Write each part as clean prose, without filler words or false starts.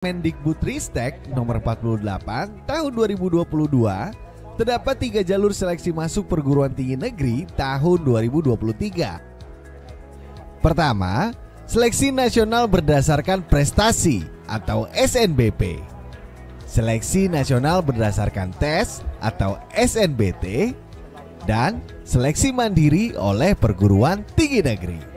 Mendikbudristek nomor 48 tahun 2022 terdapat 3 jalur seleksi masuk perguruan tinggi negeri tahun 2023. Pertama, seleksi nasional berdasarkan prestasi atau SNBP. Seleksi nasional berdasarkan tes atau SNBT dan seleksi mandiri oleh perguruan tinggi negeri.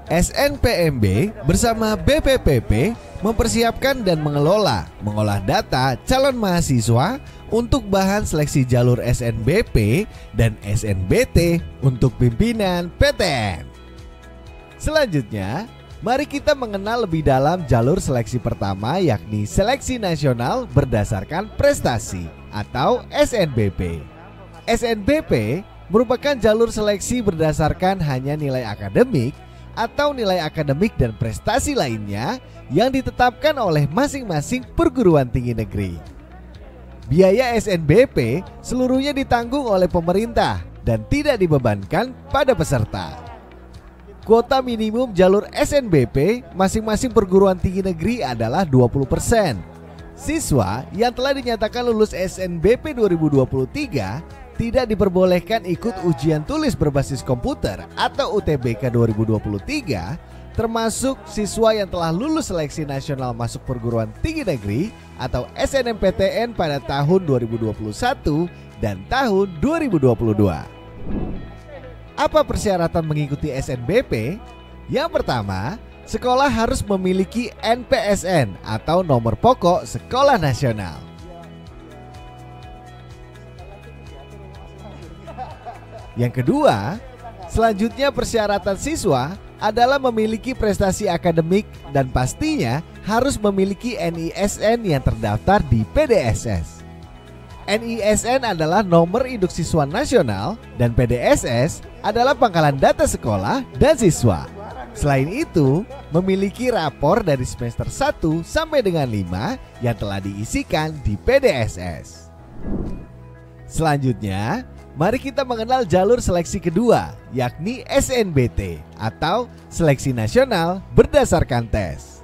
SNPMB bersama BPPP mempersiapkan dan mengolah data calon mahasiswa untuk bahan seleksi jalur SNBP dan SNBT untuk pimpinan PTN. Selanjutnya, mari kita mengenal lebih dalam jalur seleksi pertama, yakni seleksi nasional berdasarkan prestasi atau SNBP. SNBP merupakan jalur seleksi berdasarkan hanya nilai akademik atau nilai akademik dan prestasi lainnya yang ditetapkan oleh masing-masing perguruan tinggi negeri. Biaya SNBP seluruhnya ditanggung oleh pemerintah dan tidak dibebankan pada peserta. Kuota minimum jalur SNBP masing-masing perguruan tinggi negeri adalah 20%. Siswa yang telah dinyatakan lulus SNBP 2023 tidak diperbolehkan ikut ujian tulis berbasis komputer atau UTBK 2023, termasuk siswa yang telah lulus seleksi nasional masuk perguruan tinggi negeri atau SNMPTN pada tahun 2021 dan tahun 2022. Apa persyaratan mengikuti SNBP? Yang pertama, sekolah harus memiliki NPSN atau nomor pokok sekolah nasional. Yang kedua, selanjutnya persyaratan siswa adalah memiliki prestasi akademik dan pastinya harus memiliki NISN yang terdaftar di PDSS. NISN adalah nomor induk siswa nasional dan PDSS adalah pangkalan data sekolah dan siswa. Selain itu, memiliki rapor dari semester 1 sampai dengan 5 yang telah diisikan di PDSS. Selanjutnya, mari kita mengenal jalur seleksi kedua, yakni SNBT atau Seleksi Nasional Berdasarkan Tes.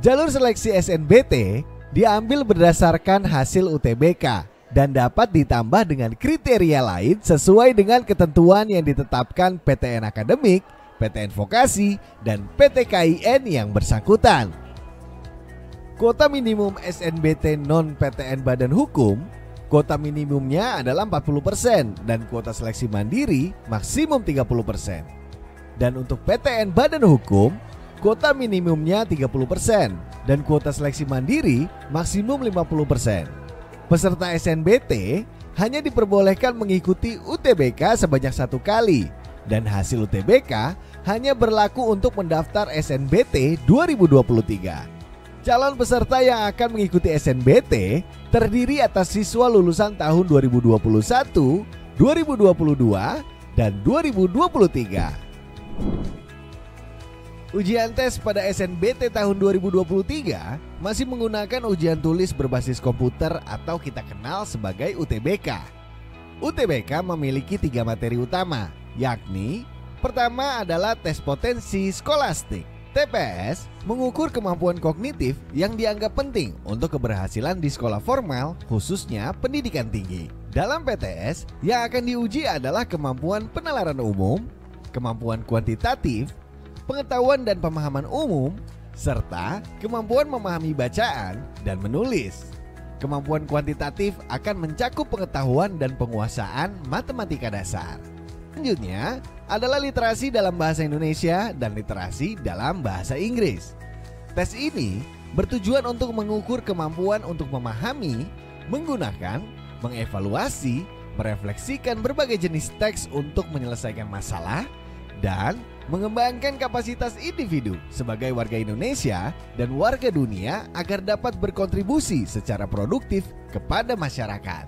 Jalur seleksi SNBT diambil berdasarkan hasil UTBK dan dapat ditambah dengan kriteria lain sesuai dengan ketentuan yang ditetapkan PTN Akademik, PTN Vokasi, dan PTKIN yang bersangkutan. Kuota minimum SNBT non-PTN Badan Hukum, kuota minimumnya adalah 40% dan kuota seleksi mandiri maksimum 30%. Dan untuk PTN Badan Hukum, kuota minimumnya 30% dan kuota seleksi mandiri maksimum 50%. Peserta SNBT hanya diperbolehkan mengikuti UTBK sebanyak 1 kali dan hasil UTBK hanya berlaku untuk mendaftar SNBT 2023. Calon peserta yang akan mengikuti SNBT terdiri atas siswa lulusan tahun 2021, 2022, dan 2023. Ujian tes pada SNBT tahun 2023 masih menggunakan ujian tulis berbasis komputer atau kita kenal sebagai UTBK. UTBK memiliki 3 materi utama, yakni pertama adalah tes potensi skolastik. TPS mengukur kemampuan kognitif yang dianggap penting untuk keberhasilan di sekolah formal, khususnya pendidikan tinggi. Dalam PTS, yang akan diuji adalah kemampuan penalaran umum, kemampuan kuantitatif, pengetahuan dan pemahaman umum, serta kemampuan memahami bacaan dan menulis. Kemampuan kuantitatif akan mencakup pengetahuan dan penguasaan matematika dasar. Selanjutnya adalah literasi dalam bahasa Indonesia dan literasi dalam bahasa Inggris. Tes ini bertujuan untuk mengukur kemampuan untuk memahami, menggunakan, mengevaluasi, merefleksikan berbagai jenis teks untuk menyelesaikan masalah, dan mengembangkan kapasitas individu sebagai warga Indonesia dan warga dunia agar dapat berkontribusi secara produktif kepada masyarakat.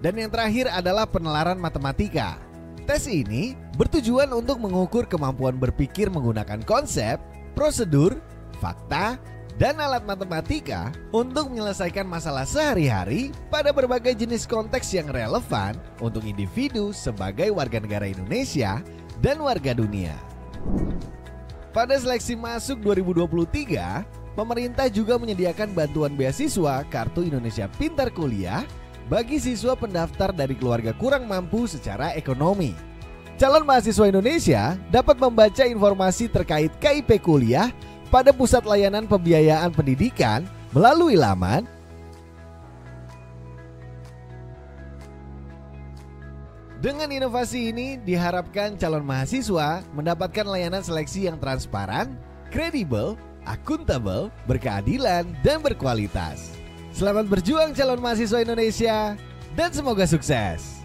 Dan yang terakhir adalah penalaran matematika. Tes ini bertujuan untuk mengukur kemampuan berpikir menggunakan konsep, prosedur, fakta, dan alat matematika untuk menyelesaikan masalah sehari-hari pada berbagai jenis konteks yang relevan untuk individu sebagai warga negara Indonesia dan warga dunia. Pada seleksi masuk 2023, Pemerintah juga menyediakan bantuan beasiswa Kartu Indonesia Pintar Kuliah bagi siswa pendaftar dari keluarga kurang mampu secara ekonomi. Calon mahasiswa Indonesia dapat membaca informasi terkait KIP kuliah pada Pusat Layanan Pembiayaan Pendidikan melalui laman Dengan inovasi ini diharapkan calon mahasiswa mendapatkan layanan seleksi yang transparan, kredibel, akuntabel, berkeadilan, dan berkualitas. Selamat berjuang calon mahasiswa Indonesia dan semoga sukses.